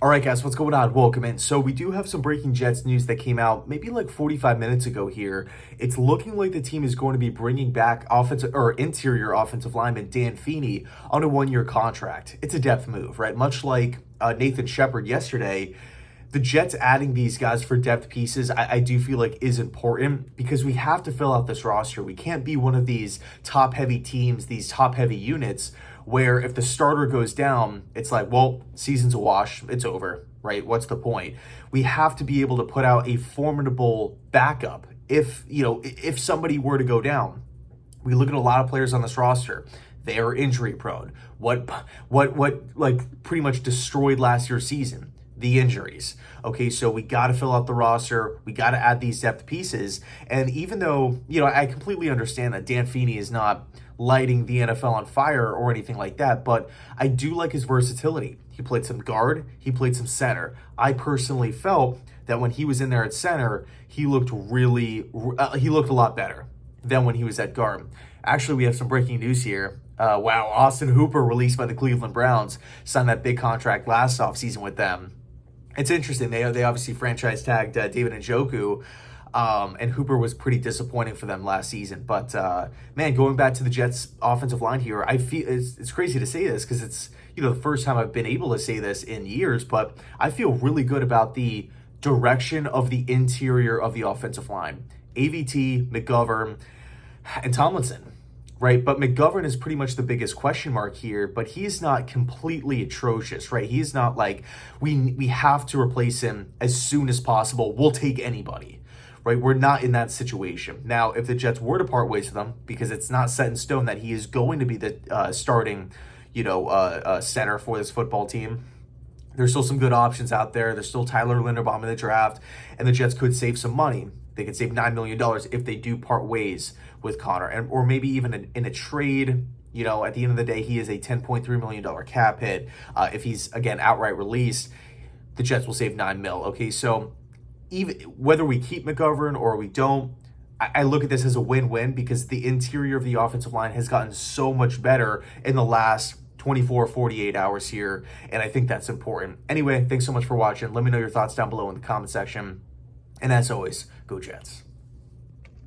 All right, guys, what's going on? Welcome in. So we do have some breaking Jets news that came out maybe like 45 minutes ago here. It's looking like the team is going to be bringing back offensive or interior offensive lineman Dan Feeney on a one-year contract. It's a depth move, right? Much like Nathan Shepard yesterday, the Jets adding these guys for depth pieces, I do feel like is important because we have to fill out this roster. We can't be one of these top-heavy teams, these top-heavy units, where if the starter goes down, it's like, well, season's a wash, it's over, right? What's the point? We have to be able to put out a formidable backup if somebody were to go down. We look at a lot of players on this roster. They are injury prone. What like pretty much destroyed last year's season? The injuries. Okay, so we got to fill out the roster. We got to add these depth pieces. And even though, I completely understand that Dan Feeney is not lighting the NFL on fire or anything like that, but I do like his versatility. He played some guard, he played some center. I personally felt that when he was in there at center, he looked he looked a lot better than when he was at guard. Actually, we have some breaking news here. Wow, Austin Hooper, released by the Cleveland Browns, signed that big contract last offseason with them. It's interesting. They obviously franchise tagged David Njoku, and Hooper was pretty disappointing for them last season. But man, going back to the Jets' offensive line here, I feel it's crazy to say this because it's the first time I've been able to say this in years. But I feel really good about the direction of the interior of the offensive line. AVT, McGovern, and Tomlinson. Right, but McGovern is pretty much the biggest question mark here, but he's not completely atrocious, right? He's not like, we have to replace him as soon as possible. We'll take anybody, right? We're not in that situation. Now, if the Jets were to part ways with him, because it's not set in stone that he is going to be the starting, center for this football team, there's still some good options out there. There's still Tyler Linderbaum in the draft, and the Jets could save some money. They could save $9 million if they do part ways with Connor, or maybe even in a trade. At the end of the day, he is a $10.3 million cap hit. If he's, again, outright released, the Jets will save $9 million. Okay, so even whether we keep McGovern or we don't, I look at this as a win-win because the interior of the offensive line has gotten so much better in the last 24, 48 hours here, and I think that's important. Anyway, thanks so much for watching. Let me know your thoughts down below in the comment section. And as always, go Jets.